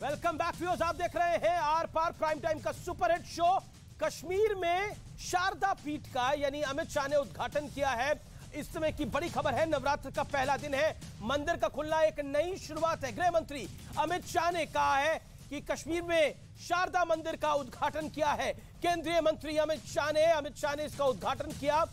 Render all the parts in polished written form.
Welcome back viewers, आप देख रहे हैं आर पार प्राइम टाइम का सुपरहिट शो। कश्मीर में शारदा पीठ का यानी अमित शाह ने उद्घाटन किया है। इस समय की बड़ी खबर है, नवरात्र का पहला दिन है, मंदिर का खुलना एक नई शुरुआत है। गृह मंत्री अमित शाह ने कहा है कि कश्मीर में शारदा मंदिर का उद्घाटन किया है। केंद्रीय मंत्री अमित शाह ने इसका उद्घाटन किया।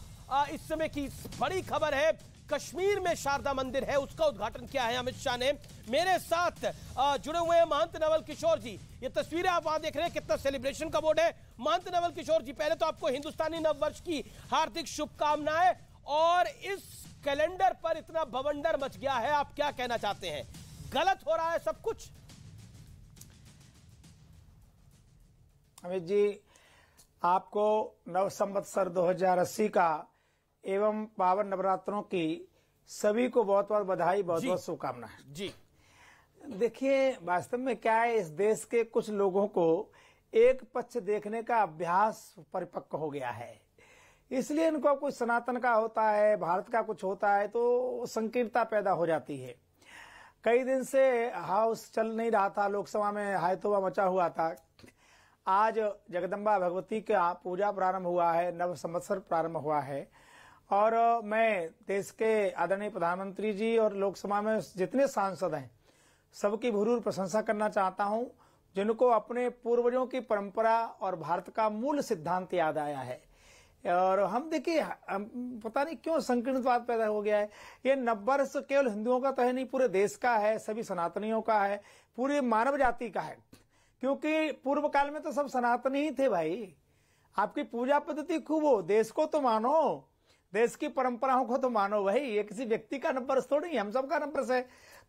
इस समय की बड़ी खबर है, कश्मीर में शारदा मंदिर है, उसका उद्घाटन किया है अमित शाह ने। मेरे साथ जुड़े हुए हैं महंत नवल किशोर जी। ये तस्वीरें आप वहां देख रहे हैं, कितना सेलिब्रेशन का बोर्ड है। महंत नवल किशोर जी, पहले तो आपको हिंदुस्तानी नववर्ष की हार्दिक शुभकामनाएं। और इस कैलेंडर पर इतना बवंडर मच गया है, आप क्या कहना चाहते हैं? गलत हो रहा है सब कुछ? अमित जी, आपको नव संवत्सर 2080 का एवं पावन नवरात्रों की सभी को बहुत बहुत बधाई, बहुत बहुत शुभकामनाएं जी। देखिए, वास्तव में क्या है, इस देश के कुछ लोगों को एक पक्ष देखने का अभ्यास परिपक्व हो गया है। इसलिए इनको कुछ सनातन का होता है, भारत का कुछ होता है तो संकीर्णता पैदा हो जाती है। कई दिन से हाउस चल नहीं रहा था, लोकसभा में हायतोबा मचा हुआ था। आज जगदम्बा भगवती का पूजा प्रारंभ हुआ है, नव संवत्सर प्रारंभ हुआ है। और मैं देश के आदरणीय प्रधानमंत्री जी और लोकसभा में जितने सांसद हैं सबकी भरपूर प्रशंसा करना चाहता हूं, जिनको अपने पूर्वजों की परंपरा और भारत का मूल सिद्धांत याद आया है। और हम देखिए, पता नहीं क्यों संकीर्णवाद पैदा हो गया है। ये नववर्ष केवल हिंदुओं का तो है नहीं, पूरे देश का है, सभी सनातनियों का है, पूरी मानव जाति का है। क्योंकि पूर्व काल में तो सब सनातनी ही थे भाई। आपकी पूजा पद्धति खूब हो, देश को तो मानो, देश की परंपराओं को तो मानो भाई। ये किसी व्यक्ति का नववर्ष थोड़ी है, हम सबका नववर्ष है।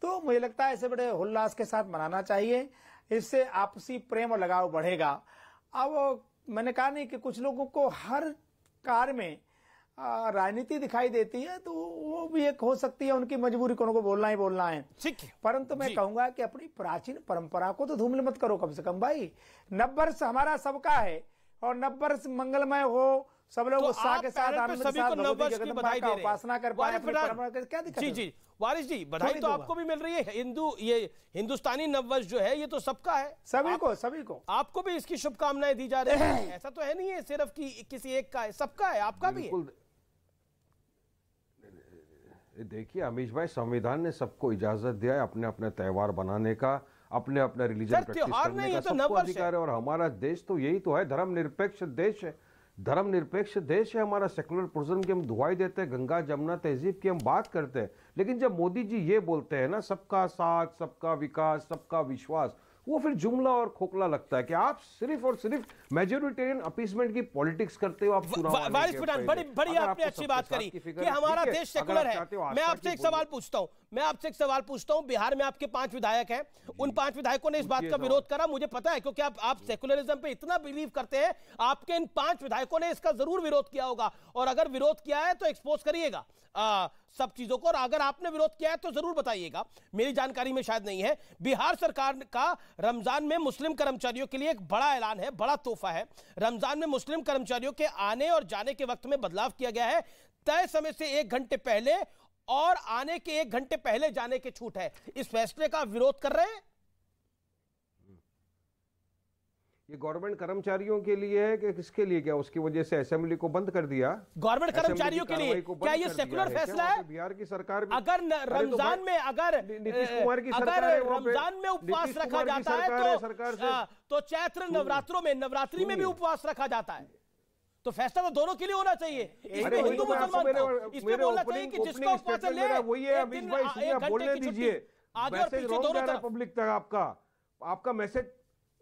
तो मुझे लगता है इसे बड़े उल्लास के साथ मनाना चाहिए, इससे आपसी प्रेम और लगाव बढ़ेगा। अब मैंने कहा नहीं कि कुछ लोगों को हर कार्य में राजनीति दिखाई देती है, तो वो भी एक हो सकती है उनकी मजबूरी, को बोलना ही बोलना है। परंतु मैं कहूंगा कि अपनी प्राचीन परंपरा को तो धूमिल मत करो कम से कम भाई। नववर्ष हमारा सबका है और नववर्ष मंगलमय हो, सब लोग उत्साह के साथ आनंद के साथ भगवती जगदम्बा का उपासना कर पाए, अपनी परंपरा के क्या दिक्कत है? जी, वारिस जी, बधाई तो आपको भी मिल रही है। ये हिंदुस्तानी नववर्ष जो है ये तो सबका है, सभी को आपको भी इसकी शुभकामनाएं दी जा रही है। ऐसा तो है नहीं है सिर्फ कि किसी एक का है, सबका है, आपका भी है। देखिए अमीश भाई, संविधान ने सबको इजाजत दिया है अपने अपने त्योहार बनाने का, अपने अपने रिलीजन प्रैक्टिस करने का, सबको अधिकार है। और हमारा देश तो यही तो है, धर्मनिरपेक्ष देश है। धर्मनिरपेक्ष देश है हमारा। सेकुलर प्रोजन की हम दुहाई देते हैं, गंगा जमुना तहजीब की हम बात करते हैं। लेकिन जब मोदी जी ये बोलते हैं ना, सबका साथ, सबका विकास, सबका विश्वास, वो फिर जुमला और खोखला लगता है कि आप सिर्फ और सिर्फ मेजोरिटेरियन अपीसमेंट की पॉलिटिक्स करते हो। आप बड़ी आपने अच्छी बात करी कि हमारा देश सेकुलर है। मैं आपसे एक सवाल पूछता हूं, बिहार में आपके 5 विधायक हैं, उन 5 विधायकों ने इस बात का विरोध करा, मुझे पता है, क्योंकि आप सेकुलरिज्म पे इतना बिलीव करते हैं। आपके इन 5 विधायकों ने इसका जरूर विरोध किया होगा, और अगर विरोध किया है तो एक्सपोज करिएगा सब चीजों को, और अगर आपने विरोध किया है तो जरूर बताइएगा, मेरी जानकारी में शायद नहीं है। बिहार सरकार का रमजान में मुस्लिम कर्मचारियों के लिए एक बड़ा ऐलान है, बड़ा तोहफा है। रमजान में मुस्लिम कर्मचारियों के आने और जाने के वक्त में बदलाव किया गया है। तय समय से 1 घंटे पहले और आने के 1 घंटे पहले जाने की छूट है। इस फैसले का विरोध कर रहे हैं? ये गवर्नमेंट कर्मचारियों के लिए है कि किसके लिए? क्या उसकी वजह से असेंबली को बंद कर दिया? गवर्नमेंट कर्मचारियों के लिए। क्या ये सेकुलर फैसला है? बिहार की सरकार अगर रमजान में नीतीश कुमार की सरकार है, रमजान में उपवास रखा जाता है तो चैत्र नवरात्रि में भी उपवास रखा जाता है, तो फैसला तो दोनों के लिए होना चाहिए। इसमें हिंदू मुसलमान इसमें बोलना चाहिए कि जिसका उपवास ले, वही है। अमीश भाई सुनिए, बोलने दीजिए। आगे और पीछे दोनों तरफ पब्लिक तक आपका मैसेज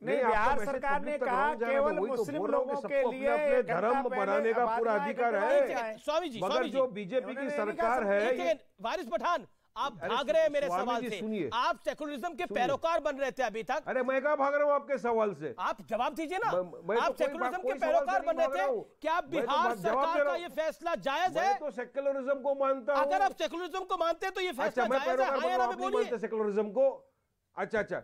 नहीं। बिहार सरकार ने कहा केवल मुस्लिम लोगों के लिए अपने धर्म बनाने का पूरा अधिकार है। स्वामी जी, मगर जो बीजेपी की सरकार है, वारिस पठान, आप भाग रहे हैं मेरे सवाल से। आप सेकुलरिज्म के पैरोकार बन रहे थे अभी तक। अरे मैं क्या भाग रहा हूँ आपके सवाल से? आप जवाब दीजिए ना। आप सेकुलरिज्म के पैरोकार बन रहे थे, क्या बिहार सरकार का ये फैसला जायज है? तो सेकुलरिज्म को मानता हूँ। अगर आप सेकुलरिज्म को मानते हैं तो ये फैसला जायज है? सेकुलरिज्म को अच्छा अच्छा,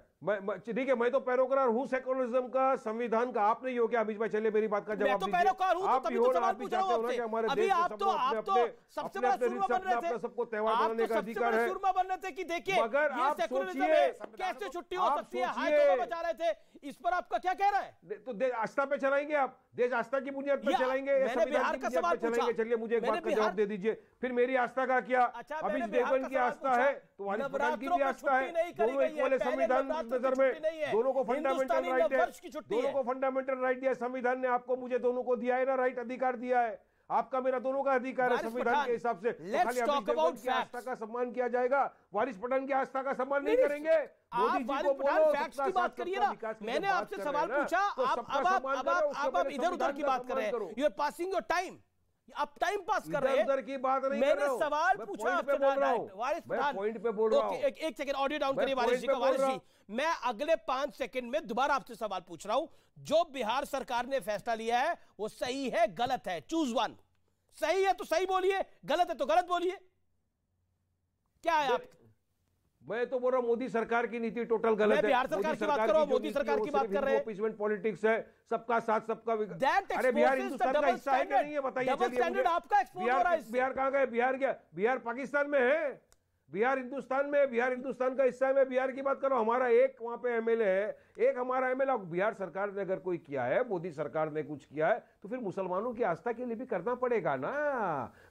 ठीक है, मैं तो पैरोकार हूँ सेकुलरिज्म का, संविधान का। आप नहीं हो क्या अमीश भाई? चलिए मेरी बात का जवाब दीजिए। मैं तो पैरोकार हूं, आप तो भी तभी हो तो ना, सवाल आप भी पूछ रहा चाहते हूं हो ना कि हमारे अभी देश आप तो सबसे बड़ा सूरमा बन रहे थे, सबको त्योहार मनाने का अधिकार है। सूरमा बन रहे थे कि देखिए मगर ये आप सेकुलरिज्म सोचिए, है, कैसे छुट्टी हो सकती है, हाय तौबा बचा रहे थे, इस पर आपका क्या कह रहा है? तो देश आस्था पे चलाएंगे आप? देश आस्था की बुनियाद पर चलाएंगे? मैंने बिहार का सवाल पूछा। चलिए मुझे एक बात का जवाब दे दीजिए। फिर मेरी आस्था का क्या? अभी देवगन की आस्था है तो वारिस पठान की भी आस्था है। दोनों एक वाले संविधान नजर में, दोनों को फंडामेंटल राइट है, दोनों को फंडामेंटल राइट दिया संविधान ने। आपको मुझे दोनों को दिया है ना राइट, अधिकार दिया है। आपका मेरा दोनों का अधिकार है संविधान के हिसाब से। तो खाली अभी देवगन की आस्था का सम्मान किया जाएगा, वारिस पठान की आस्था का सम्मान नहीं करेंगे? मोदी जी को बोलो फैक्ट्स की बात करिए ना। मैंने आपसे सवाल पूछा, अब आप इधर उधर की बात कर रहे हैं। You are passing your time, आप टाइम पास कर रहे हैं। इधर की बात नहीं, मैंने सवाल पूछा आपसे, वारिस पठान पॉइंट पे बोल रहा हूं। एक सेकंड ऑडियो डाउन करिए वारिस जी का। वारिस जी, मैं अगले 5 सेकंड में दोबारा आपसे सवाल पूछ रहा हूं। जो बिहार सरकार ने फैसला लिया है वो सही है गलत है? Choose one. सही है तो सही बोलिए, गलत है तो गलत बोलिए। क्या है आप? मैं तो बोल रहा हूं मोदी सरकार की नीति टोटल गलत है। बिहार सरकार की बात कर रहा हूं, मोदी सरकार की बात कर रहे हैं। अपीसमेंट पॉलिटिक्स है, सबका साथ सबका विकास। अरे बिहार हिंदुस्तान का हिस्सा है क्या नहीं है बताइए? डबल स्टैंडर्ड आपका एक्सपोज हो रहा है। बिहार कहां गए? बिहार क्या? बिहार पाकिस्तान में है? बिहार हिंदुस्तान में, बिहार हिंदुस्तान का हिस्सा है। मैं बिहार की बात कर रहा हूं। हमारा एक वहां पे एमएलए है, एक हमारा एमएलए। बिहार सरकार ने अगर कोई किया है, मोदी सरकार ने कुछ किया है, तो फिर मुसलमानों की आस्था के लिए भी करना पड़ेगा ना।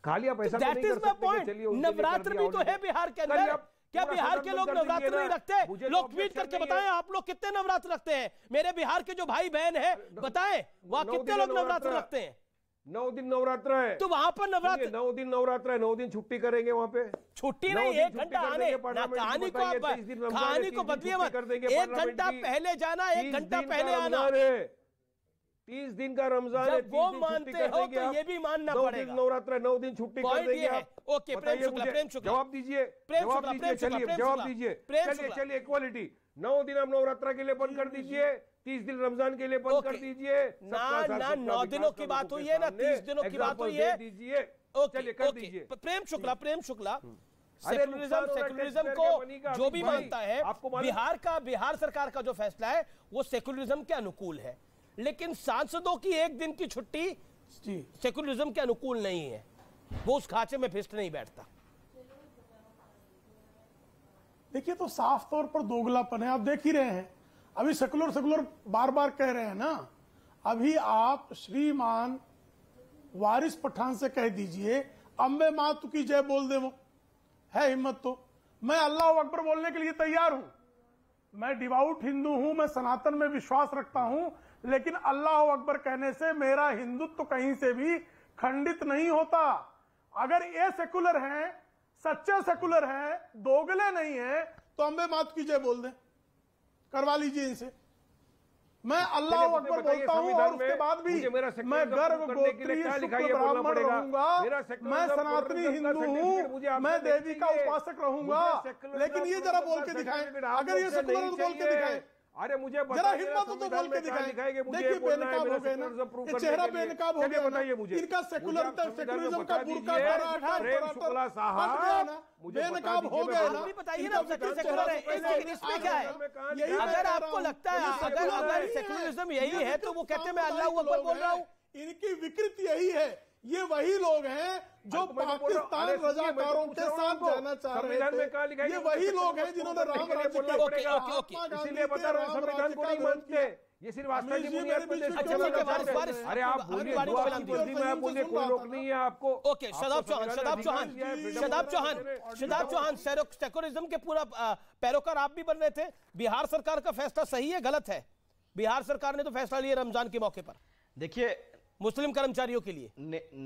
खाली आप ऐसा नहीं कर सकते। चलिए नवरात्र भी तो है बिहार के अंदर। क्या बिहार के लोग नवरात्र नहीं रखते? लोग ट्वीट करके बताएं आप लोग कितने नवरात्र रखते हैं। मेरे बिहार के जो भाई बहन हैं बताएं वहां कितने लोग नवरात्र रखते हैं। 9 दिन नवरात्र है तो वहां पर नवरात्र 9 दिन नवरात्र है। 9 दिन छुट्टी करेंगे वहां पे। छुट्टी नहीं, 1 घंटा आने ना, कहानी को बदलिए मत। 1 घंटा पहले जाना, 1 घंटा पहले आना। 30 दिन का रमजान है। वो मानते हो तो ये भी मानना पड़ेगा। नवरात्र है, 9 दिन छुट्टी कर देंगे आप। ओके, प्रेम शुक्ला जवाब दीजिए, चलिए जवाब दीजिए। चलिए इक्वालिटी 9 दिन आप नवरात्र के लिए बंद कर दीजिए, 30 दिन रमजान के लिए बंद कर दीजिए। ना 9 दिनों की बात हुई है ना 30 दिनों की बात हुई है। दीजिए, चलिए कर दीजिए। प्रेम शुक्ला सेकुलरिज्म को जो भी मानता है, बिहार सरकार का जो फैसला है वो सेकुलरिज्म के अनुकूल है, लेकिन सांसदों की 1 दिन की छुट्टी सेकुलरिज्म के अनुकूल नहीं है। वो उस खांचे में फिस्ट नहीं बैठता। देखिए तो साफ तौर पर दोगलापन है। आप देख ही रहे हैं, अभी सेकुलर बार बार कह रहे हैं ना। अभी आप श्रीमान वारिस पठान से कह दीजिए अम्बे मातु की जय बोल दे, वो है हिम्मत तो। मैं अल्लाह अकबर बोलने के लिए तैयार हूं। मैं डिवाउट हिंदू हूं, मैं सनातन में विश्वास रखता हूं, लेकिन अल्लाह अकबर कहने से मेरा हिंदुत्व तो कहीं से भी खंडित नहीं होता। अगर ये सेकुलर हैं, सच्चे सेकुलर हैं, दोगले नहीं हैं, तो अम्बे मात की जय बोल दें, करवा लीजिए इनसे। मैं अल्लाह अकबर बोलता हूं और उसके बाद भी मैं गर्व गोत्रीय शुक्ल ब्राह्मण रहूंगा, मैं सनातनी हिंदू हूं, मैं देवी का उपासक रहूंगा। लेकिन ये जरा बोल के दिखाएं, अगर ये सेकुलर बोल के दिखाएं। अरे मुझे जरा हिम्मत तो बोल के दिखाएंगे। देखिए बेनकाब हो गए ना, ये चेहरा बेनकाब हो गया। बताइए मुझे, इनका सेकुलरिज्म का बुर्का बेनकाब हो गया ना। बताइए ना सेकुलर है, इसमें क्या है? अगर आपको लगता है अगर सेकुलरिज्म यही है तो वो कहते हैं मैं अल्लाह अकबर बोल रहा हूं। इनकी विकृति यही है। ये वही लोग हैं जो पाकिस्तान रजाकारों के साथ जाना चाह रहे थे। ये वही लोग हैं जिन्होंने राम राज्य इसीलिए बता रहा हूं संविधान को नहीं मानते। ये सिर्फ आस्था की बुनियाद पर। अरे आप बोलिए, कोई रोक नहीं है आपको। ओके, शदाब चौहान सेकुलरिज्म के पूरा पैरोकार आप भी बन रहे थे। बिहार सरकार का फैसला सही है गलत है? बिहार सरकार ने तो फैसला लिया रमजान के मौके पर, देखिए मुस्लिम कर्मचारियों के लिए।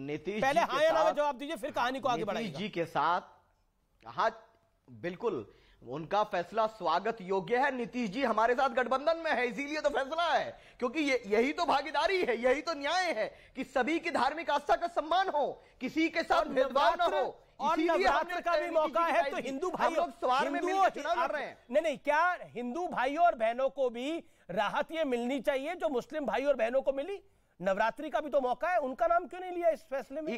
नीतीश पहले हाँ या ना में जवाब दीजिए, फिर कहानी को आगे बढ़ाइए। जी के साथ हाँ बिल्कुल उनका फैसला स्वागत योग्य है। नीतीश जी हमारे साथ गठबंधन में है, इसीलिए तो फैसला है, क्योंकि यही तो भागीदारी है, यही तो न्याय है कि सभी की धार्मिक आस्था का सम्मान हो, किसी के साथ भेदभाव ना हो। और नवरात्र का भी मौका है तो हिंदू भाई लोग सवार में मिलकर चुनाव लड़ रहे हैं। नहीं, क्या हिंदू भाइयों और बहनों को भी राहत ये मिलनी चाहिए जो मुस्लिम भाई और बहनों को मिली? नवरात्रि का भी तो मौका है, उनका नाम क्यों नहीं लिया इस फैसले में?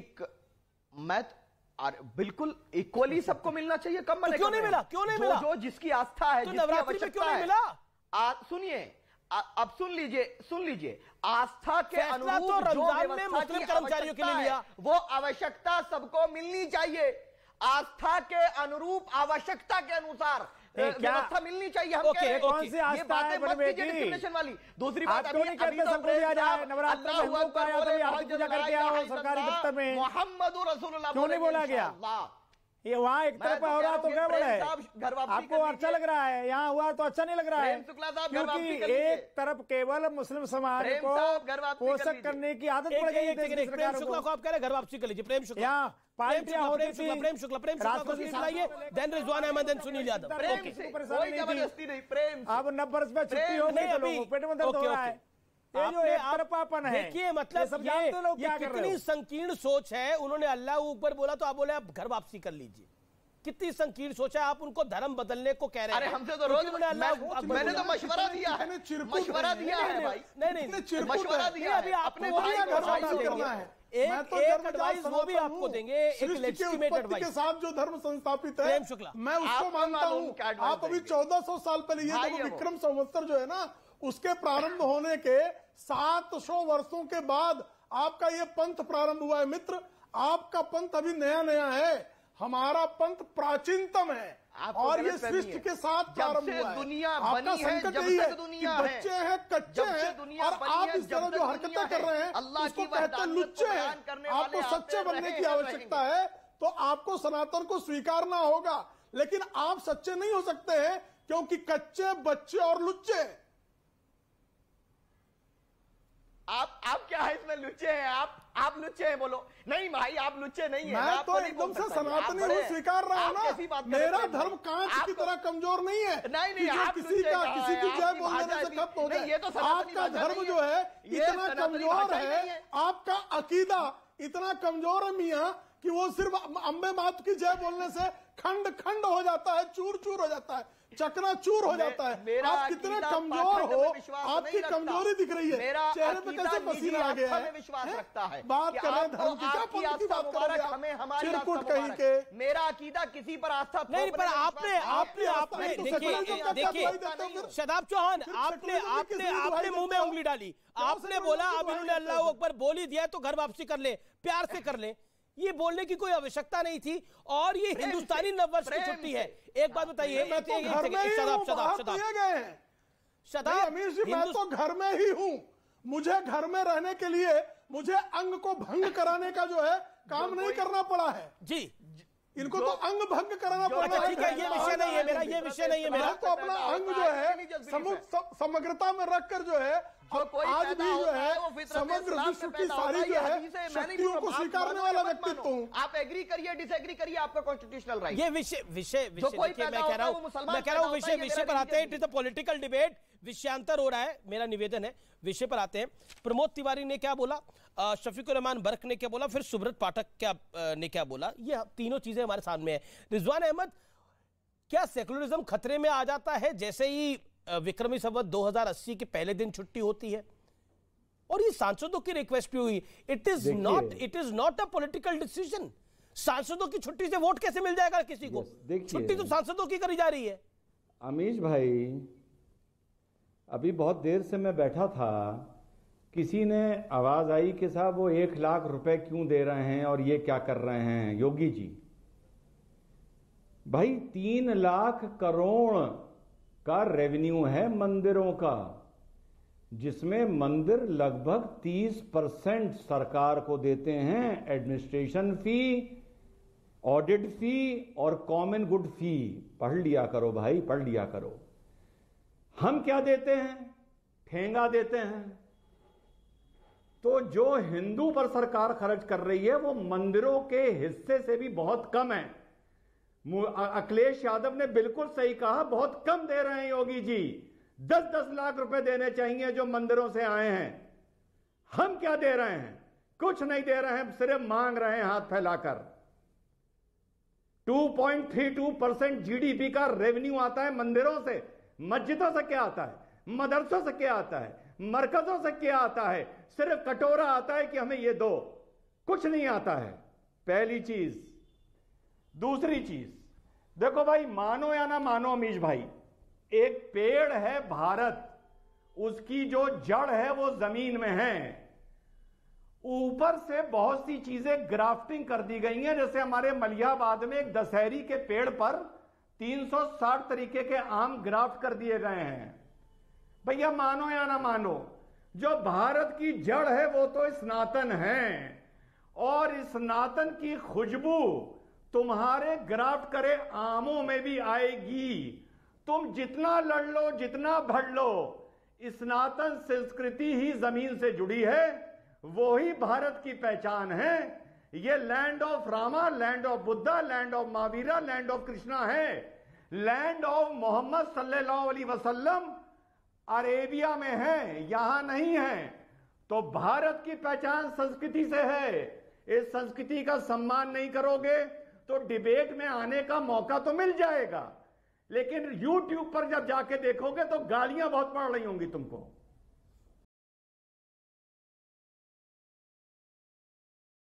और बिल्कुल इक्वली सबको मिलना चाहिए। कम मने क्यों नहीं मिला? क्यों नहीं मिला? जो जिसकी आस्था है, तो नवरात्रि में क्यों नहीं मिला? सुनिए, अब सुन लीजिए, आस्था के अनुरूप तो जो रमजान में व्यवस्था मुस्लिम की कर्मचारियों के लिए लिया, वो आवश्यकता सबको मिलनी चाहिए। आस्था के अनुरूप, आवश्यकता के अनुसार व्यवस्था मिलनी चाहिए। हम कह रहे हैं कौन सी आस्था ये बातें है मत कीजिए डिस्क्रिमिनेशन वाली। दूसरी बात, अभी तो सरकारी दफ्तर में मोहम्मद रसूलुल्लाह क्यों नहीं बोला गया? ये वहाँ एक तरफा हो रहा तो क्या बोला है? आपको अच्छा लग रहा है, यहाँ हुआ तो अच्छा नहीं लग रहा है, क्योंकि एक तरफ केवल मुस्लिम समाज को पोषक करने की आदत पड़ गई है। प्रेम शुक्ला को आप कह रहे घर वापसी कर लीजिए। प्रेम शुक्ला, यहाँ पार्टियां होती थी, प्रेम शुक्ला को सीट लाइए, देन रिजवान अहमद, देन सुनील यादव। जबरदस्ती नहीं, प्रेम अब 90 वर्ष में छुट्टी हो गई, अभी पेट में दर्द हो रहा है। देखिए मतलब ये कितनी संकीर्ण सोच है। उन्होंने अल्लाह ऊपर बोला तो आप बोले आप घर वापसी कर लीजिए। कितनी संकीर्ण सोच है। आप उनको धर्म बदलने को कह रहे हैं। अरे हमसे तो रोज मैंने तो मशवरा दिया है, मशवरा दिया है भाई। नहीं मशवरा दिया अभी आपने करना है। एक एडवाइस वो भी आपको देंगे, एक लेजिटिमेट एडवाइस के साथ जो धर्म संस्थापित है, प्रेम शुक्ला, मैं उसको मानता हूँ। आप अभी 1400 साल पहले, ये विक्रम संवत्सर जो है ना, उसके प्रारंभ होने के 700 वर्षों के बाद आपका ये पंथ प्रारंभ हुआ है। मित्र, आपका पंथ अभी नया नया है, हमारा पंथ प्राचीनतम है और ये सृष्टि के साथ प्रारंभ हुआ है। दुनिया आपका संकट यही है कि बच्चे हैं, कच्चे हैं, और आप इस तरह जो हरकतें कर रहे हैं उसको कहते हैं लुच्चे हैं। आपको सच्चे बनने की आवश्यकता है, तो आपको सनातन को स्वीकारना होगा। लेकिन आप सच्चे नहीं हो सकते हैं, क्योंकि कच्चे, बच्चे और लुच्चे। आप क्या है इसमें लुच्चे हैं? आप लुच्चे हैं, बोलो। नहीं भाई, आप लुच्चे नहीं है। मैं तो एकदम से सनातनी हूँ, स्वीकार रहा हूँ ना। मेरा धर्म कांच की तरह कमजोर नहीं है। नहीं, आप किसी की जय बोल देने से खत्म हो जाए। आपका धर्म जो है इतना कमजोर है, आपका अकीदा इतना कमजोर है मियाँ, कि वो सिर्फ अम्बे मात की जय बोलने से खंड खंड हो जाता है, चूर चूर हो जाता है, चकनाचूर हो जाता है। आप कितने कमजोर हो, आपकी कमजोरी दिख रही है। चेहरे पे कैसे पसीना आ गया है? विश्वास रखता है। बात करें धर्म की, क्या पंथ की बात करोगे आप? चिरकुट कहीं के। मेरा अकीदा किसी पर आस्था नहीं, पर आपने देखिए शदाब चौहान, आपने मुंह में उंगली डाली। आपने बोला अब इन्होंने अल्लाह अकबर बोल ही दिया तो घर वापसी कर ले, प्यार से कर ले। ये बोलने की कोई आवश्यकता नहीं थी, और ये हिंदुस्तानी नववर्ष की छुट्टी है। एक बात बताइए, शदाब अमीर जी, मैं तो घर में ही हूँ। मुझे घर में रहने के लिए मुझे अंग को भंग कराने का जो है काम नहीं करना पड़ा है जी। इनको तो अंग भंग कराना पड़ा है। ठीक है, ये विषय नहीं है मेरा, ये विषय नहीं है मेरा। तो अपना अंग जो है समग्रता में रखकर जो है, आज भी जो है समग्र विश्व की सारी जो है शक्तियों को स्वीकारने वाला व्यक्तित्व हूँ। आप एग्री करिए, डिसएग्री करिए, आपका कॉन्स्टिट्यूशनल राइट। ये विषय मैं कह रहा हूँ विषय पर आते हैं। It is a political debate, विषयांतर हो रहा है। मेरा निवेदन है, विषय पर आते हैं। प्रमोद तिवारी ने क्या बोला, शफीकुर रहमान बर्क ने क्या बोला, फिर सुब्रत पाठक ने क्या बोला, ये तीनों चीजें हमारे सामने है। रिजवान अहमद, क्या सेकुलरिज्म खतरे में आ जाता है जैसे ही विक्रमी संवत 2080 के पहले दिन छुट्टी होती है? और ये सांसदों की रिक्वेस्ट भी हुई। It is not a political decision. सांसदों की छुट्टी से वोट कैसे मिल जाएगा किसी को? छुट्टी तो सांसदों की करी जा रही है। अमीश भाई, अभी बहुत देर से मैं बैठा था, किसी ने आवाज आई कि साहब वो 1 लाख रुपए क्यों दे रहे हैं और ये क्या कर रहे हैं योगी जी। भाई 3 लाख करोड़ का रेवेन्यू है मंदिरों का, जिसमें मंदिर लगभग 30% सरकार को देते हैं एडमिनिस्ट्रेशन फी, ऑडिट फी और कॉमन गुड फी। पढ़ लिया करो भाई, पढ़ लिया करो। हम क्या देते हैं? ठेंगा देते हैं। तो जो हिंदू पर सरकार खर्च कर रही है वो मंदिरों के हिस्से से भी बहुत कम है। अखिलेश यादव ने बिल्कुल सही कहा, बहुत कम दे रहे हैं योगी जी। 10-10 लाख रुपए देने चाहिए जो मंदिरों से आए हैं। हम क्या दे रहे हैं? कुछ नहीं दे रहे हैं, सिर्फ मांग रहे हैं हाथ फैलाकर। 2.32% जीडीपी का रेवेन्यू आता है मंदिरों से। मस्जिदों से क्या आता है? मदरसों से क्या आता है? मरकजों से क्या आता है? सिर्फ कटोरा आता है कि हमें ये दो, कुछ नहीं आता है। पहली चीज। दूसरी चीज देखो भाई, मानो या ना मानो अमीश भाई, एक पेड़ है भारत, उसकी जो जड़ है वो जमीन में है, ऊपर से बहुत सी चीजें ग्राफ्टिंग कर दी गई हैं। जैसे हमारे मलियाबाद में एक दशहरी के पेड़ पर 360 तरीके के आम ग्राफ्ट कर दिए गए हैं। भैया मानो या ना मानो, जो भारत की जड़ है वो तो स्नातन है, और स्नातन की खुशबू तुम्हारे ग्राफ्ट करे आमों में भी आएगी। तुम जितना लड़ लो, जितना भड़ लो, स्नातन संस्कृति ही जमीन से जुड़ी है, वो ही भारत की पहचान है। ये land of Rama, land of Buddha, land of Mahavira, land of Krishna है। लैंड ऑफ मोहम्मद सल्लल्लाहु अलैहि वसल्लम अरेबिया में है, यहां नहीं है। तो भारत की पहचान संस्कृति से है। इस संस्कृति का सम्मान नहीं करोगे तो डिबेट में आने का मौका तो मिल जाएगा, लेकिन YouTube पर जब जाके देखोगे तो गालियां बहुत पड़ रही होंगी तुमको।